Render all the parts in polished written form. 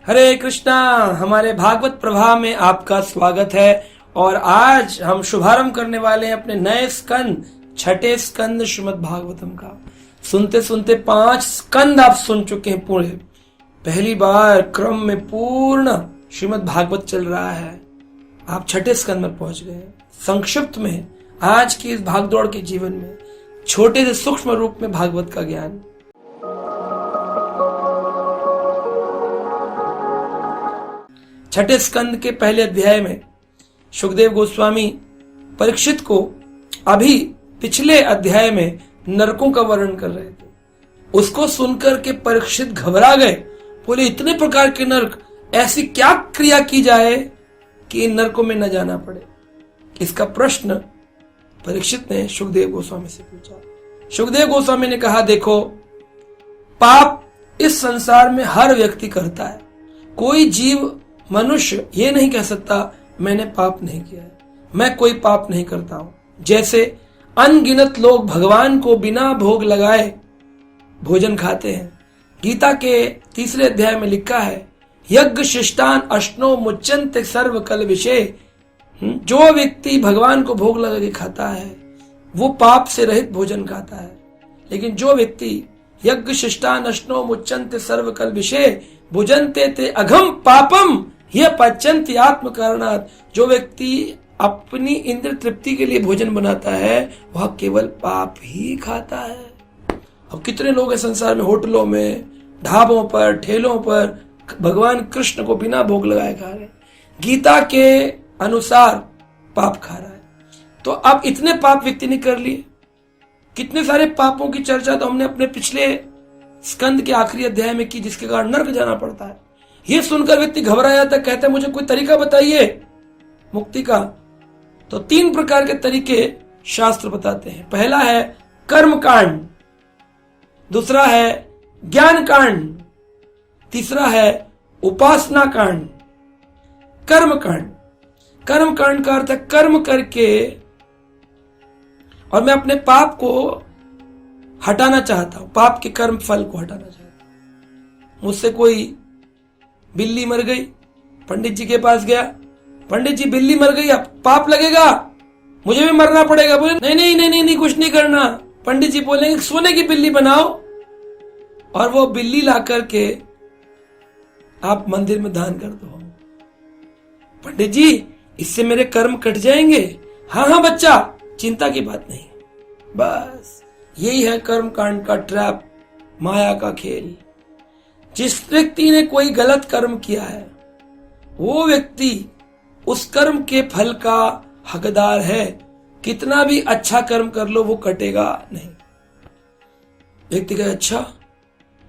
हरे कृष्णा। हमारे भागवत प्रभा में आपका स्वागत है और आज हम शुभारंभ करने वाले हैं अपने नए स्कंद, छठे स्कंद श्रीमद् भागवतम का। सुनते सुनते 5 स्कंद आप सुन चुके हैं पूरे। पहली बार क्रम में पूर्ण श्रीमद् भागवत चल रहा है, आप छठे स्कंद में पहुंच गए। संक्षिप्त में आज की इस भागदौड़ के जीवन में छोटे से सूक्ष्म रूप में भागवत का ज्ञान। छठे स्कंद के पहले अध्याय में सुखदेव गोस्वामी परीक्षित को अभी पिछले अध्याय में नरकों का वर्णन कर रहे थे। उसको सुनकर के परीक्षित घबरा गए, बोले इतने प्रकार के नरक, ऐसी क्या क्रिया की जाए कि इन नरकों में न जाना पड़े। इसका प्रश्न परीक्षित ने सुखदेव गोस्वामी से पूछा। सुखदेव गोस्वामी ने कहा, देखो, पाप इस संसार में हर व्यक्ति करता है। कोई जीव मनुष्य ये नहीं कह सकता मैंने पाप नहीं किया है, मैं कोई पाप नहीं करता हूं। जैसे अनगिनत लोग भगवान को बिना भोग लगाए भोजन खाते हैं। गीता के 3 अध्याय में लिखा है, यज्ञ शिष्टान अश्नो मुच्यन्ते सर्व कल विषय। जो व्यक्ति भगवान को भोग लगा के खाता है वो पाप से रहित भोजन खाता है, लेकिन जो व्यक्ति यज्ञ शिष्टान अश्नो मुच्यन्ते सर्व कल विषय भुजन्ते ते अघम पापम ये पच्यन्ति आत्म कारणात्। जो व्यक्ति अपनी इंद्र तृप्ति के लिए भोजन बनाता है वह केवल पाप ही खाता है। अब कितने लोग हैं संसार में, होटलों में, ढाबों पर, ठेलों पर भगवान कृष्ण को बिना भोग लगाए खा रहे, गीता के अनुसार पाप खा रहा है। तो अब इतने पाप व्यक्ति ने कर लिए। कितने सारे पापों की चर्चा तो हमने अपने पिछले स्कंद के आखिरी अध्याय में की, जिसके कारण नरक जाना पड़ता है। यह सुनकर व्यक्ति घबरा जाता है, कहता है मुझे कोई तरीका बताइए मुक्ति का। तो 3 प्रकार के तरीके शास्त्र बताते हैं। पहला है कर्म कांड, दूसरा है ज्ञान कांड, तीसरा है उपासना कांड। कर्म कांड, कर्म कांड का अर्थ है कर्म करके और मैं अपने पाप को हटाना चाहता हूं, पाप के कर्म फल को हटाना चाहता हूं। मुझसे कोई बिल्ली मर गई, पंडित जी के पास गया, पंडित जी बिल्ली मर गई, अब पाप लगेगा, मुझे भी मरना पड़ेगा। बोले नहीं नहीं नहीं नहीं, नहीं कुछ नहीं करना। पंडित जी बोलेंगे सोने की बिल्ली बनाओ और वो बिल्ली ला करके आप मंदिर में दान कर दो। पंडित जी इससे मेरे कर्म कट जाएंगे। हाँ हाँ बच्चा, चिंता की बात नहीं। बस यही है कर्म कांड का ट्रैप, माया का खेल। जिस व्यक्ति ने कोई गलत कर्म किया है वो व्यक्ति उस कर्म के फल का हकदार है। कितना भी अच्छा कर्म कर लो वो कटेगा नहीं। व्यक्ति कहे अच्छा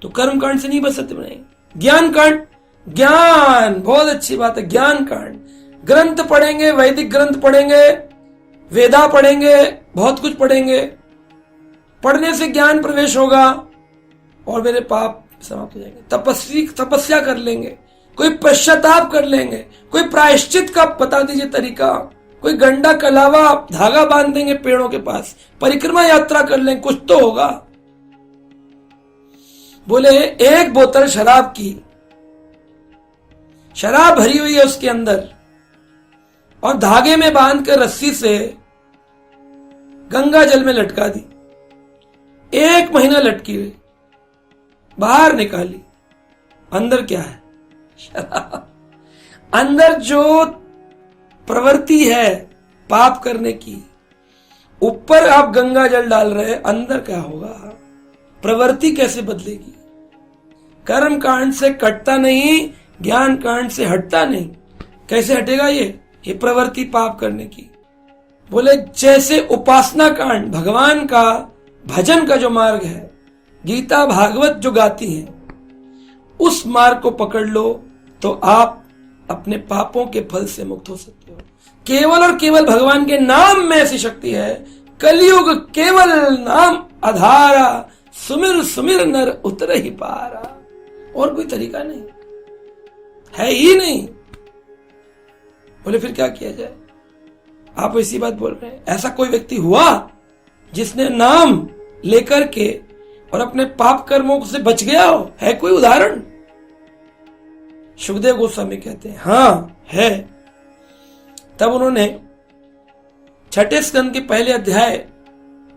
तो कर्म कांड से नहीं बच सकते। नहीं, ज्ञान कांड, ज्ञान बहुत अच्छी बात है। ज्ञान कांड, ग्रंथ पढ़ेंगे, वैदिक ग्रंथ पढ़ेंगे, वेदा पढ़ेंगे, बहुत कुछ पढ़ेंगे। पढ़ने से ज्ञान प्रवेश होगा और मेरे पाप समाप्त हो जाएंगे। तपस्या कर लेंगे, कोई पश्चाताप कर लेंगे, कोई प्रायश्चित का बता दीजिए तरीका, कोई गंडा कलावा धागा बांध देंगे पेड़ों के पास, परिक्रमा यात्रा कर लेंगे, कुछ तो होगा। बोले 1 बोतल शराब की, शराब भरी हुई है उसके अंदर और धागे में बांध कर रस्सी से गंगा जल में लटका दी। 1 महीना लटकी हुई, बाहर निकाली, अंदर क्या है? शराब। अंदर जो प्रवृत्ति है पाप करने की, ऊपर आप गंगा जल डाल रहे हैं, अंदर क्या होगा? प्रवृत्ति कैसे बदलेगी? कर्म कांड से कटता नहीं, ज्ञान कांड से हटता नहीं। कैसे हटेगा ये प्रवृत्ति पाप करने की? बोले जैसे उपासना कांड, भगवान का भजन का जो मार्ग है, गीता भागवत जो गाती है, उस मार्ग को पकड़ लो तो आप अपने पापों के फल से मुक्त हो सकते हो। केवल और केवल भगवान के नाम में ऐसी शक्ति है। कलयुग केवल नाम आधारा, सुमिर सुमिर नर उतर ही पारा। और कोई तरीका नहीं है ही नहीं। बोले फिर क्या किया जाए? आप ऐसी बात बोल रहे हैं। ऐसा कोई व्यक्ति हुआ जिसने नाम लेकर के और अपने पाप कर्मों से बच गया हो? है कोई उदाहरण? सुखदेव गोस्वामी कहते हैं हाँ है। तब उन्होंने छठे स्कंद के पहले अध्याय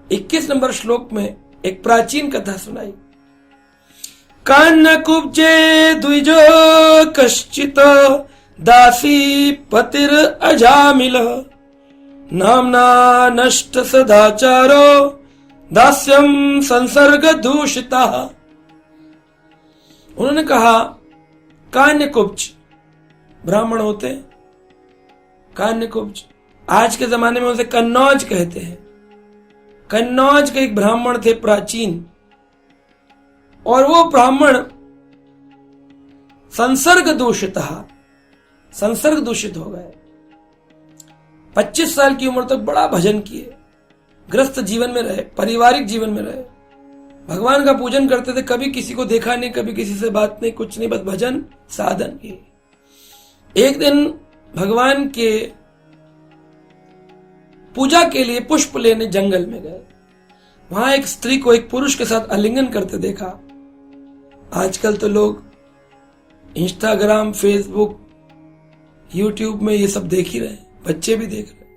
21 नंबर श्लोक में एक प्राचीन कथा सुनाई। कान्न कुब्जे द्विजो कश्चित दासी पतिर अजामिल नामना नष्ट सदाचारो दास्यम संसर्ग दूषिता। उन्होंने कहा कान्य कुब्ज ब्राह्मण होते हैं, कान्य कुब्ज, आज के जमाने में उसे कन्नौज कहते हैं। कन्नौज के एक ब्राह्मण थे प्राचीन, और वो ब्राह्मण संसर्ग दूषित हो गए। 25 साल की उम्र तक बड़ा भजन किए, ग्रस्त जीवन में रहे, पारिवारिक जीवन में रहे, भगवान का पूजन करते थे, कभी किसी को देखा नहीं, कभी किसी से बात नहीं, कुछ नहीं, बस भजन साधन किए। एक दिन भगवान के पूजा के लिए पुष्प लेने जंगल में गए। वहां एक स्त्री को एक पुरुष के साथ आलिंगन करते देखा। आजकल तो लोग इंस्टाग्राम, फेसबुक, यूट्यूब में ये सब देख ही रहे, बच्चे भी देख रहे।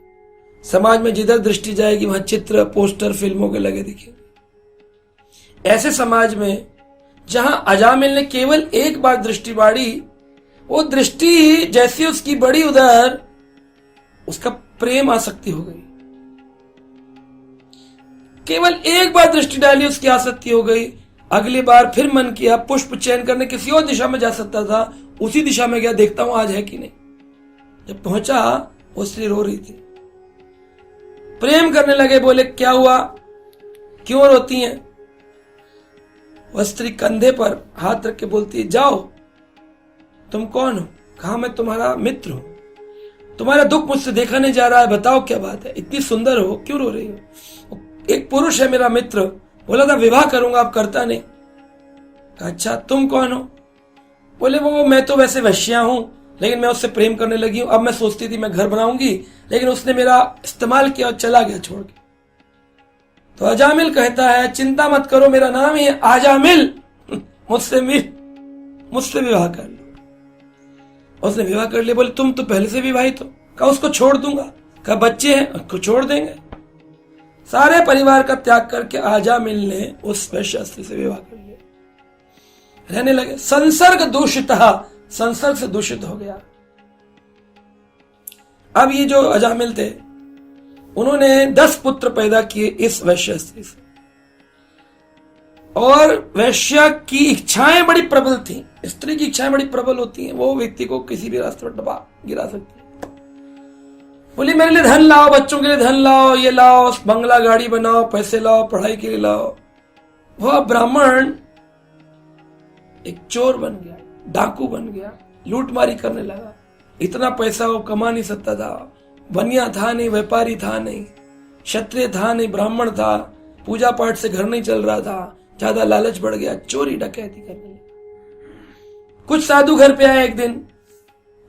समाज में जिधर दृष्टि जाएगी वहां चित्र, पोस्टर फिल्मों के लगे दिखेंगे। ऐसे समाज में जहां अजामिल ने केवल एक बार दृष्टि बाड़ी, वो दृष्टि ही जैसी उसकी बड़ी उधर उसका प्रेम आसक्ति हो गई। केवल एक बार दृष्टि डाली, उसकी आसक्ति हो गई। अगली बार फिर मन किया, पुष्प चयन करने किसी और दिशा में जा सकता था, उसी दिशा में गया, देखता हूं आज है कि नहीं। जब पहुंचा वो स्त्री रो रही थी। प्रेम करने लगे, बोले क्या हुआ, क्यों रोती हैं? वह स्त्री कंधे पर हाथ रख के बोलती है, जाओ, तुम कौन हो? कहा मैं तुम्हारा मित्र हूं, तुम्हारा दुख मुझसे देखा नहीं जा रहा है, बताओ क्या बात है, इतनी सुंदर हो, क्यों रो रही हो? एक पुरुष है मेरा मित्र, बोला था विवाह करूंगा, आप करता नहीं। कहा अच्छा, तुम कौन हो? बोले वो मैं तो वैसे वैश्या हूं, लेकिन मैं उससे प्रेम करने लगी हूं। अब मैं सोचती थी मैं घर बनाऊंगी, लेकिन उसने मेरा इस्तेमाल किया और चला गया छोड़ के। तो अजामिल कहता है चिंता मत करो, मेरा नाम ही है आजामिल, मुझसे विवाह कर लो। उसने विवाह कर लिया। बोले तुम तो पहले से विवाहित हो। कहा उसको छोड़ दूंगा। कहा बच्चे हैं, उसको छोड़ देंगे। सारे परिवार का त्याग करके आजामिल ने उस वैश्य स्त्री से विवाह कर लिया, रहने लगे। संसर्ग दूषित, संसर्ग से दूषित हो गया। अब ये जो अजामिल थे, उन्होंने 10 पुत्र पैदा किए इस वैश्य स्त्री से, और वैश्य की इच्छाएं बड़ी प्रबल थी। स्त्री की इच्छाएं बड़ी प्रबल होती हैं, वो व्यक्ति को किसी भी रास्ते पर दबा गिरा सकती है। बोली मेरे लिए धन लाओ, बच्चों के लिए धन लाओ, ये लाओ, बंगला गाड़ी बनाओ, पैसे लाओ, पढ़ाई के लिए लाओ। वह ब्राह्मण एक चोर बन गया, डाकू बन गया, लूटमारी करने लगा। इतना पैसा वो कमा नहीं सकता था, बनिया था नहीं, व्यापारी था नहीं, क्षत्रिय था नहीं, ब्राह्मण था, पूजा पाठ से घर नहीं चल रहा था, ज्यादा लालच बढ़ गया, चोरी डकैती करने लगा। कुछ साधु घर पे आए एक दिन,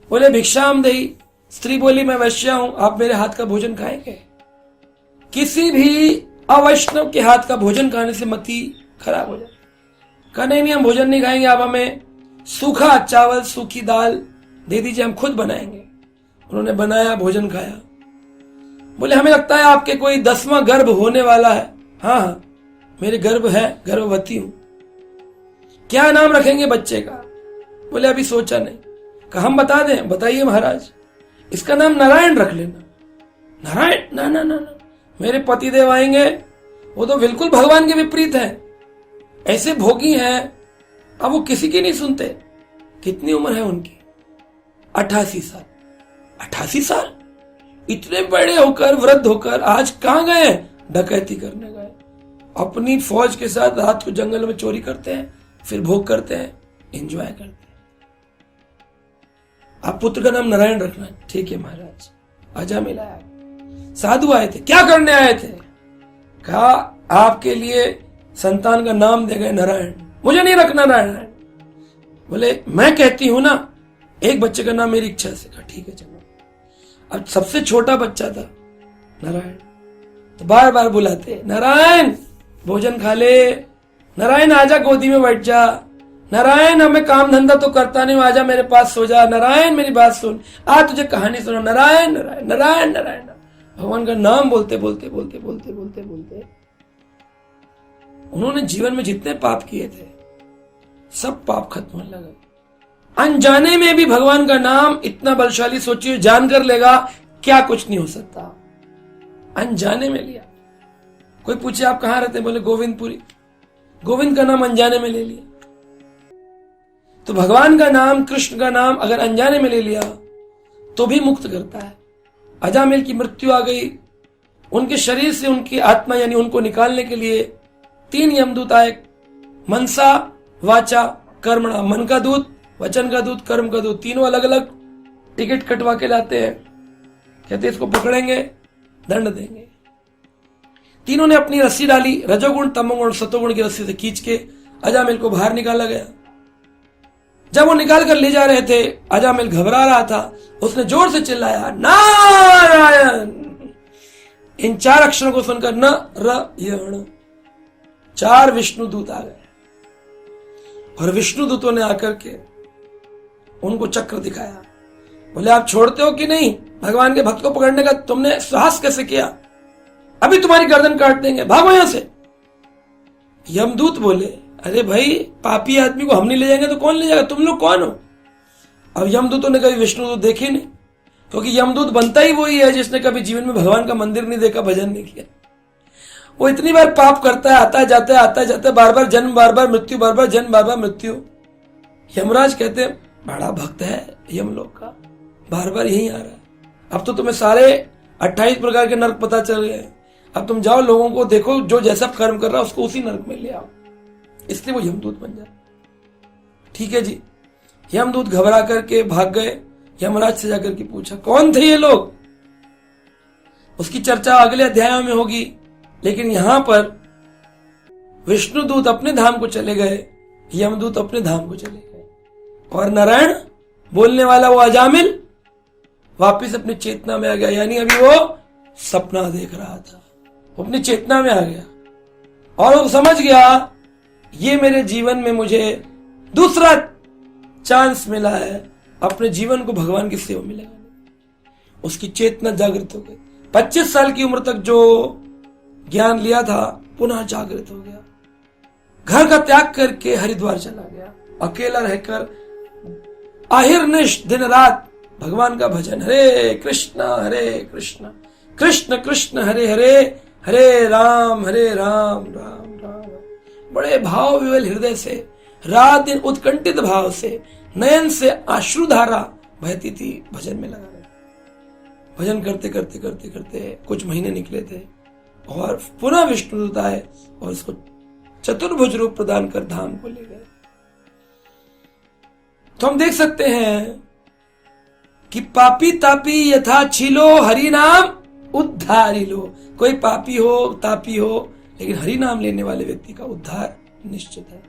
बोले भिक्षाम देई। स्त्री बोली मैं वैश्या हूं, आप मेरे हाथ का भोजन खाएंगे? किसी भी अवैष्णव के हाथ का भोजन खाने से मति खराब हो जाए। कहा नहीं, हम भोजन नहीं खाएंगे, आप हमें सूखा चावल, सूखी दाल दे दीजिए, हम खुद बनाएंगे। उन्होंने बनाया, भोजन खाया। बोले हमें लगता है आपके कोई 10वां गर्भ होने वाला है। हाँ, मेरे गर्भ है, गर्भवती हूं। क्या नाम रखेंगे बच्चे का? बोले अभी सोचा नहीं। कहा हम बता दें? बताइए महाराज। इसका नाम नारायण रख लेना। नारायण? ना ना ना ना, मेरे पतिदेव आएंगे, वो तो बिल्कुल भगवान के विपरीत है, ऐसे भोगी हैं, अब वो किसी की नहीं सुनते। कितनी उम्र है उनकी? 88 साल। 88 साल? इतने बड़े होकर, वृद्ध होकर आज कहां गए? डकैती करने गए। अपनी फौज के साथ रात को जंगल में चोरी करते हैं, फिर भोग करते हैं, एंजॉय करते हैं। आप पुत्र का नाम नारायण रखना। ठीक है महाराज। अजामिल आया, साधु आए थे। क्या करने आए थे? कहा आपके लिए संतान का नाम दे गए नारायण, मुझे नहीं रखना नारायण। बोले मैं कहती हूं ना, एक बच्चे का नाम मेरी इच्छा से। कहा ठीक है चलो। अब सबसे छोटा बच्चा था नारायण, तो बार बार बुलाते, नारायण भोजन खा ले, नारायण आजा गोदी में बैठ जा, नारायण हमें काम धंधा तो करता नहीं, आजा मेरे पास सो जा, नारायण मेरी बात सुन, आज तुझे कहानी सुना, नारायण नारायण नारायण नारायण। भगवान का नाम बोलते बोलते बोलते बोलते बोलते बोलते उन्होंने जीवन में जितने पाप किए थे सब पाप खत्म होने लगा। अनजाने में भी भगवान का नाम इतना बलशाली, सोचिए जान कर लेगा क्या कुछ नहीं हो सकता। अनजाने में लिया। कोई पूछे आप कहां रहते हैं, बोले गोविंदपुरी, गोविंद का नाम अनजाने में ले लिया। तो भगवान का नाम, कृष्ण का नाम अगर अनजाने में ले लिया तो भी मुक्त करता है। अजामिल की मृत्यु आ गई, उनके शरीर से उनकी आत्मा यानी उनको निकालने के लिए 3 यमदूत आए, मनसा वाचा कर्मणा, मन का दूत, वचन का दूत, कर्म का दूत, तीनों अलग अलग टिकट कटवा के लाते हैं, कहते इसको पकड़ेंगे दंड देंगे। तीनों ने अपनी रस्सी डाली, रजोगुण तमोगुण सतोगुण की रस्सी से खींच के अजामिल को बाहर निकाला गया। जब वो निकाल कर ले जा रहे थे, अजामिल घबरा रहा था, उसने जोर से चिल्लाया नारायण। इन 4 अक्षरों को सुनकर न र यण 4 विष्णु दूत आ गए और विष्णु दूतों ने आकर के उनको चक्र दिखाया। बोले आप छोड़ते हो कि नहीं, भगवान के भक्त को पकड़ने का तुमने साहस कैसे किया, अभी तुम्हारी गर्दन काट देंगे, भागो यहां से। यमदूत बोले अरे भाई पापी आदमी को हम नहीं ले जाएंगे तो कौन ले जाएगा, तुम लोग कौन हो। अब यमदूतों ने कभी विष्णु दूत देखे नहीं, क्योंकि यमदूत बनता ही वही है जिसने कभी जीवन में भगवान का मंदिर नहीं देखा, भजन नहीं किया। वो इतनी बार पाप करता है, आता है जाता है, आता है जाता है, बार बार जन्म बार बार मृत्यु, बार बार जन्म बार बार मृत्यु। यमराज कहते हैं बड़ा भक्त है यमलोक का, बार बार यही आ रहा है, अब तो तुम्हें सारे 28 प्रकार के नरक पता चल गए, अब तुम जाओ लोगों को देखो जो जैसा कर्म कर रहा है उसको उसी नरक में ले आओ। इसलिए वो यमदूत बन जाए। ठीक है जी, यमदूत घबरा करके भाग गए। यमराज से जाकर के पूछा कौन थे ये लोग, उसकी चर्चा अगले अध्यायों में होगी, लेकिन यहां पर विष्णुदूत अपने धाम को चले गए, यमदूत अपने धाम को चले गए, और नारायण बोलने वाला वो अजामिल वापिस अपनी चेतना में आ गया। यानी अभी वो सपना देख रहा था, वो अपनी चेतना में आ गया और वो समझ गया ये मेरे जीवन में मुझे दूसरा चांस मिला है अपने जीवन को भगवान की सेवा में लगाने। उसकी चेतना जागृत हो गई। 25 साल की उम्र तक जो ज्ञान लिया था पुनः जागृत हो गया। घर का त्याग करके हरिद्वार चला गया, अकेला रहकर आहिर्निश दिन रात भगवान का भजन, हरे कृष्ण कृष्ण कृष्ण हरे हरे, हरे राम राम राम। बड़े भाव विवल हृदय से, रात दिन उत्कंठित भाव से, नयन से अश्रुधारा बहती थी, भजन में लगा रहे। भजन करते करते करते करते कुछ महीने निकले थे और पुनः विष्णुदूत आए और इसको चतुर्भुज रूप प्रदान कर धाम को ले गए। तो हम देख सकते हैं कि पापी तापी यथा छिलो हरि नाम उद्धारी लो। कोई पापी हो तापी हो, लेकिन हरि नाम लेने वाले व्यक्ति का उद्धार निश्चित है।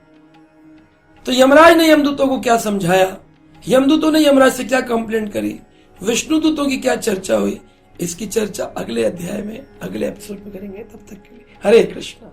तो यमराज ने यमदूतों को क्या समझाया, यमदूतों ने यमराज से क्या कंप्लेंट करी, विष्णुदूतों की क्या चर्चा हुई, इसकी चर्चा अगले अध्याय में, अगले एपिसोड में करेंगे। तब तक के लिए हरे कृष्णा।